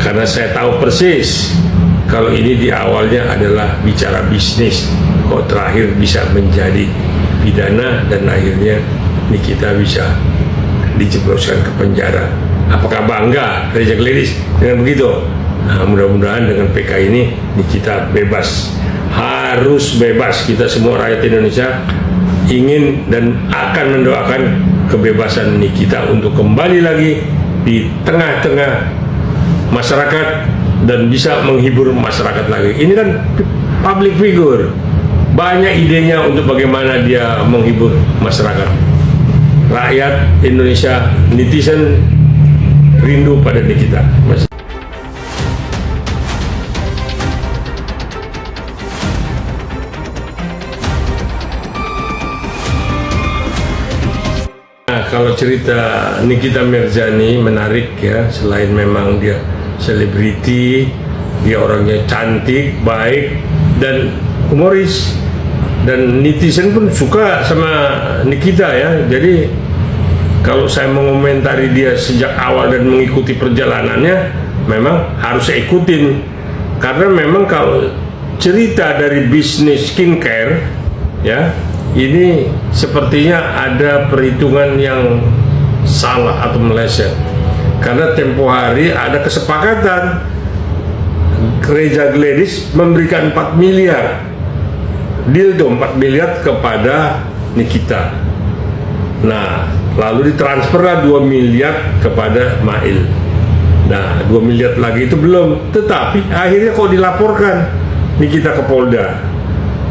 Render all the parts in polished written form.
karena saya tahu persis kalau ini di awalnya adalah bicara bisnis, kok terakhir bisa menjadi pidana dan akhirnya Nikita bisa dijebloskan ke penjara. Apakah bangga Reza Gladys dengan begitu? Nah, mudah-mudahan dengan PK ini Nikita bebas, harus bebas. Kita semua rakyat Indonesia ingin dan akan mendoakan kebebasan Nikita untuk kembali lagi di tengah-tengah masyarakat dan bisa menghibur masyarakat lagi. Ini kan public figure, banyak idenya untuk bagaimana dia menghibur masyarakat. Rakyat Indonesia, netizen rindu pada Nikita. Nah, kalau cerita Nikita Mirzani menarik ya, selain memang dia selebriti, dia orangnya cantik, baik, dan humoris, dan netizen pun suka sama Nikita ya. Jadi kalau saya mengomentari dia sejak awal dan mengikuti perjalanannya, memang harus saya ikutin, karena memang kalau cerita dari bisnis skincare ya, ini sepertinya ada perhitungan yang salah atau meleset. Karena tempo hari ada kesepakatan Reza Gladys memberikan 4 miliar dildo 4 miliar kepada Nikita. Nah, lalu ditransferlah 2 miliar kepada Mail. Nah, 2 miliar lagi itu belum, tetapi akhirnya kok dilaporkan Nikita ke Polda.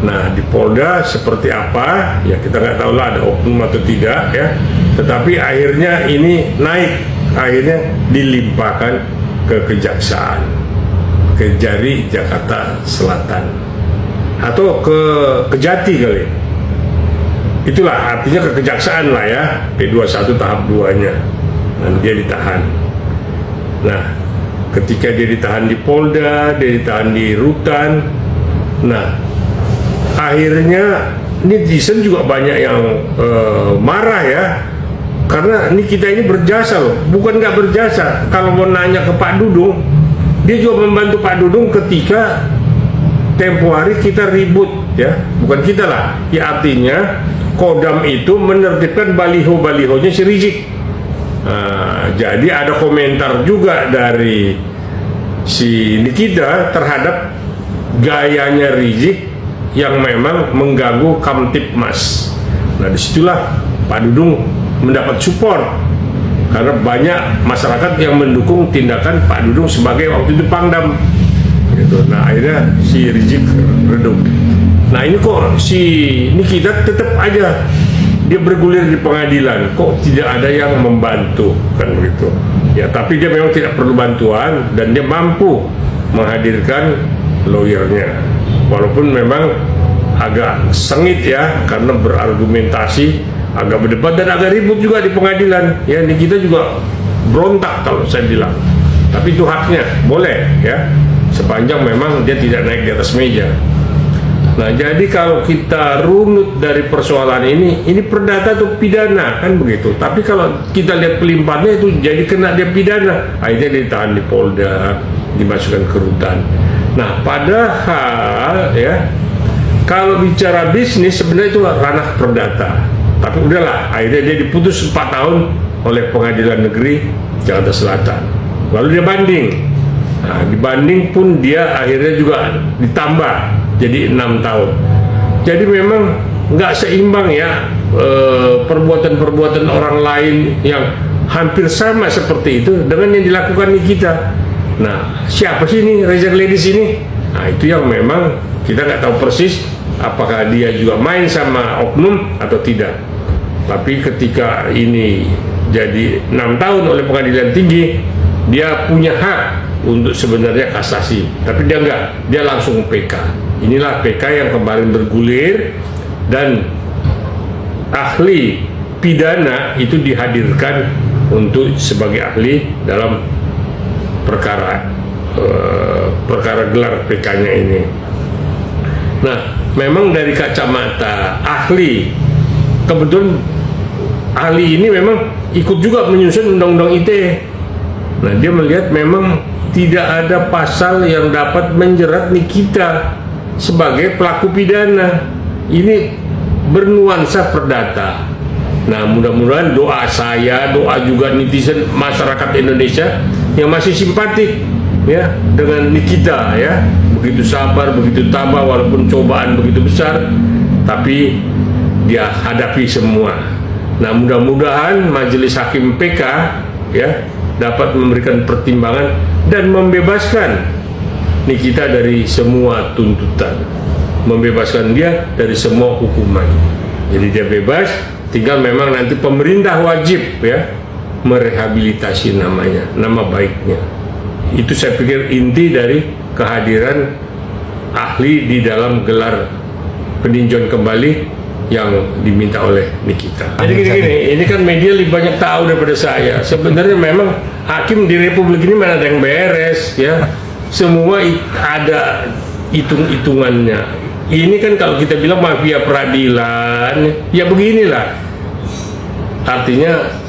Nah, di Polda seperti apa ya kita nggak tahu lah, ada oknum atau tidak ya, tetapi akhirnya ini naik, akhirnya dilimpahkan ke Kejaksaan Kejari Jakarta Selatan atau ke Kejati kali, itulah artinya ke Kejaksaan lah ya, P21 tahap 2-nya. Dan dia ditahan. Nah, ketika dia ditahan di Polda, dia ditahan di Rutan, nah akhirnya netizen juga banyak yang marah ya, karena ini kita ini berjasa loh, bukan nggak berjasa. Kalau mau nanya ke Pak Dudung, dia juga membantu Pak Dudung ketika tempo hari kita ribut ya, bukan kita lah ya, artinya Kodam itu menertibkan baliho-balihonya si Rizik. Nah, jadi ada komentar juga dari si Nikita terhadap gayanya Rizik yang memang mengganggu Kamtipmas. Nah, disitulah Pak Dudung mendapat support karena banyak masyarakat yang mendukung tindakan Pak Dudung sebagai waktu itu Pangdam gitu. Nah, akhirnya si Rizik redup. Nah, ini kok si Nikita tetap aja dia bergulir di pengadilan, kok tidak ada yang membantu kan begitu ya. Tapi dia memang tidak perlu bantuan dan dia mampu menghadirkan lawyernya, walaupun memang agak sengit ya, karena berargumentasi, agak berdebat dan agak ribut juga di pengadilan ya. Ini kita juga berontak kalau saya bilang, tapi itu haknya, boleh ya, sepanjang memang dia tidak naik di atas meja. Nah, jadi kalau kita runut dari persoalan ini perdata atau pidana kan begitu. Tapi kalau kita lihat pelimpahannya itu jadi kena dia pidana, akhirnya ditahan di Polda, dimasukkan ke Rutan. Nah, padahal ya, kalau bicara bisnis sebenarnya itu ranah perdata. Tapi udahlah, akhirnya dia diputus 4 tahun oleh Pengadilan Negeri Jakarta Selatan. Lalu dia banding. Nah, dibanding pun dia akhirnya juga ditambah jadi 6 tahun. Jadi memang nggak seimbang ya perbuatan-perbuatan orang lain yang hampir sama seperti itu dengan yang dilakukan Nikita. Nah, siapa sih ini Reza Gladys ini? Nah, itu yang memang kita nggak tahu persis apakah dia juga main sama oknum atau tidak. Tapi ketika ini jadi 6 tahun oleh Pengadilan Tinggi, dia punya hak untuk sebenarnya kasasi, tapi dia enggak, dia langsung PK. Inilah PK yang kemarin bergulir dan ahli pidana itu dihadirkan untuk sebagai ahli dalam perkara gelar PK-nya ini. Nah, memang dari kacamata ahli, kebetulan ahli ini memang ikut juga menyusun undang-undang ITE. Nah, dia melihat memang tidak ada pasal yang dapat menjerat Nikita sebagai pelaku pidana. Ini bernuansa perdata. Nah, mudah-mudahan doa saya, doa juga netizen masyarakat Indonesia yang masih simpatik ya dengan Nikita ya, begitu sabar, begitu tabah, walaupun cobaan begitu besar, tapi dia hadapi semua. Nah, mudah-mudahan Majelis Hakim PK ya dapat memberikan pertimbangan dan membebaskan Nikita dari semua tuntutan, membebaskan dia dari semua hukuman. Jadi dia bebas, tinggal memang nanti pemerintah wajib ya merehabilitasi namanya, nama baiknya. Itu saya pikir inti dari kehadiran ahli di dalam gelar peninjauan kembali yang diminta oleh Nikita. Jadi gini, ini kan media lebih banyak tahu daripada saya. Sebenarnya memang hakim di Republik ini mana ada yang beres ya. Semua ada hitung-hitungannya. Ini kan kalau kita bilang mafia peradilan, ya beginilah. Artinya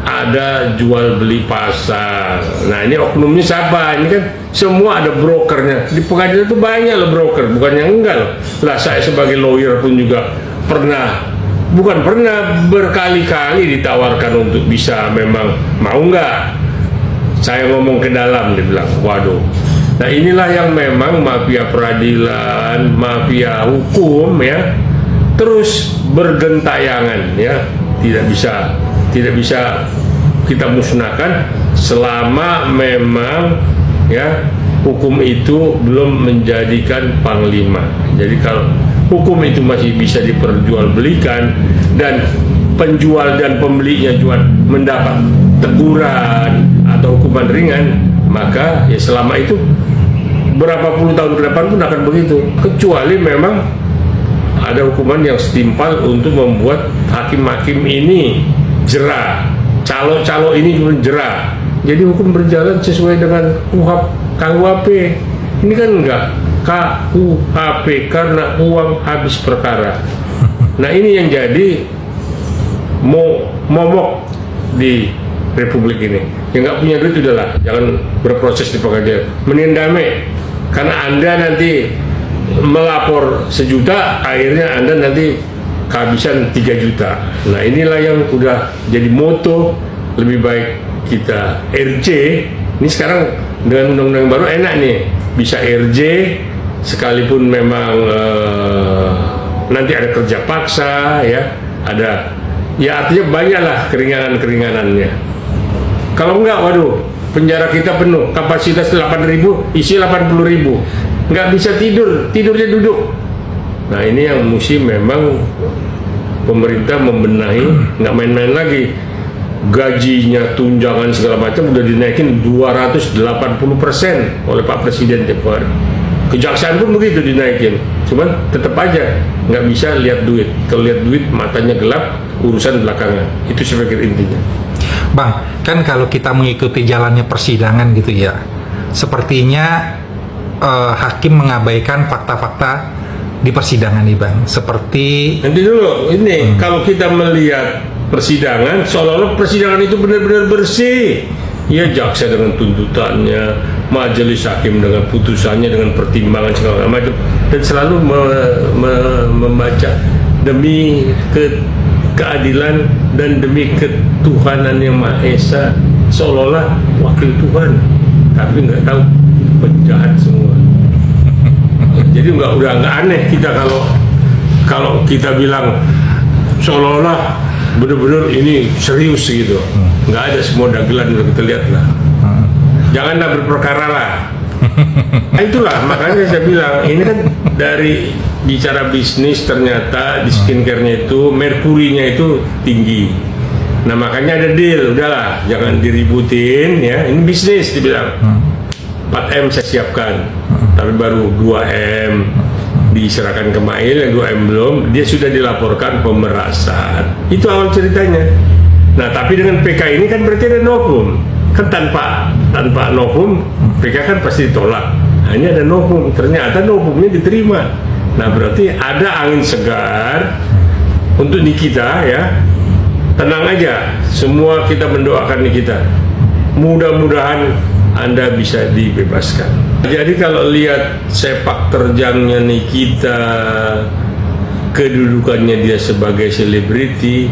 ada jual beli pasar. Nah, ini oknumnya siapa? Ini kan semua ada brokernya. Di pengadilan itu banyak loh broker, bukan yang enggak loh. Lah saya sebagai lawyer pun juga bukan pernah berkali-kali ditawarkan untuk bisa memang mau enggak. Saya ngomong ke dalam, dia bilang, waduh. Nah, inilah yang memang mafia peradilan, mafia hukum ya, terus bergentayangan ya, tidak bisa kita musnahkan selama memang ya hukum itu belum menjadikan panglima. Jadi kalau hukum itu masih bisa diperjualbelikan dan penjual dan pembelinya juga mendapat teguran atau hukuman ringan, maka ya selama itu berapa puluh tahun ke depan pun akan begitu, kecuali memang ada hukuman yang setimpal untuk membuat hakim-hakim ini jera, calo-calo ini juga jera. Jadi hukum berjalan sesuai dengan KUHP. Ini kan enggak KUHP karena uang habis perkara. Nah, ini yang jadi momok di Republik ini. Yang nggak punya duit udahlah, jangan berproses di pengadilan, mending damai. Karena Anda nanti melapor 1 juta, akhirnya Anda nanti kehabisan 3 juta. Nah, inilah yang udah jadi moto. Lebih baik kita RJ. Ini sekarang dengan undang-undang baru enak nih, bisa RJ sekalipun memang nanti ada kerja paksa ya, ada ya, artinya banyaklah keringanan-keringanannya. Kalau enggak, waduh, penjara kita penuh, kapasitas 8.000, isi 80.000, nggak bisa tidurnya duduk. Nah, ini yang mesti memang pemerintah membenahi, nggak main-main lagi. Gajinya, tunjangan segala macam udah dinaikin 280% oleh Pak Presiden tiap hari. Kejaksaan pun begitu dinaikin, cuman tetap aja nggak bisa lihat duit. Kalau lihat duit matanya gelap, urusan belakangan. Itu saya pikir intinya. Bang, kan kalau kita mengikuti jalannya persidangan gitu ya, sepertinya hakim mengabaikan fakta-fakta di persidangan nih Bang. Seperti nanti dulu ini kalau kita melihat persidangan, seolah-olah persidangan itu benar-benar bersih. Ya, jaksa dengan tuntutannya, majelis hakim dengan putusannya, dengan pertimbangan segala macam, dan selalu membaca demi keadilan dan demi ketuhanan yang Maha Esa, seolah-olah wakil Tuhan, tapi nggak tahu penjahat semua. Jadi udah nggak aneh kita kalau kita bilang seolah-olah benar-benar ini serius gitu. Nggak ada semua dagelan yang kita lihat lah. Janganlah berperkara lah. Nah, itulah makanya saya bilang ini kan dari bicara bisnis, ternyata di skincare-nya itu merkurinya itu tinggi. Nah, makanya ada deal, udahlah jangan diributin ya. Ini bisnis dibilang. 4M saya siapkan, tapi baru 2M diserahkan ke Mail, yang 2M belum, dia sudah dilaporkan pemerasan. Itu awal ceritanya. Nah, tapi dengan PK ini kan berarti ada novum. Kan tanpa novum, PK kan pasti ditolak. Nah, ini ada novum, ternyata novumnya diterima. Nah, berarti ada angin segar untuk Nikita ya. Tenang aja, semua kita mendoakan Nikita. Mudah-mudahan Anda bisa dibebaskan. Jadi kalau lihat sepak terjangnya Nikita, kedudukannya dia sebagai selebriti,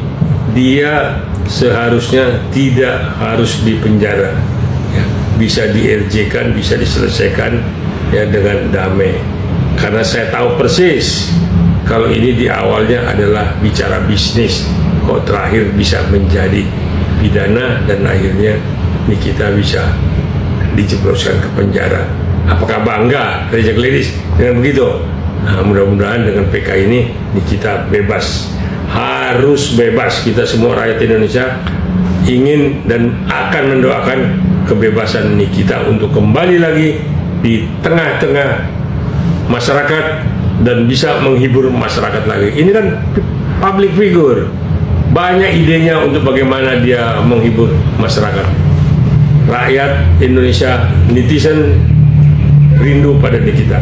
dia seharusnya tidak harus dipenjara. Ya, bisa di-RJ-kan, bisa diselesaikan ya dengan damai. Karena saya tahu persis kalau ini di awalnya adalah bicara bisnis, kok terakhir bisa menjadi pidana dan akhirnya Nikita bisa dijebloskan ke penjara. Apakah bangga Reza Gladys dengan begitu? Nah, mudah-mudahan dengan PK ini Nikita bebas. Harus bebas. Kita semua rakyat Indonesia ingin dan akan mendoakan kebebasan Nikita untuk kembali lagi di tengah-tengah masyarakat dan bisa menghibur masyarakat lagi. Ini kan public figure. Banyak idenya untuk bagaimana dia menghibur masyarakat. Rakyat Indonesia, netizen rindu pada Nikita.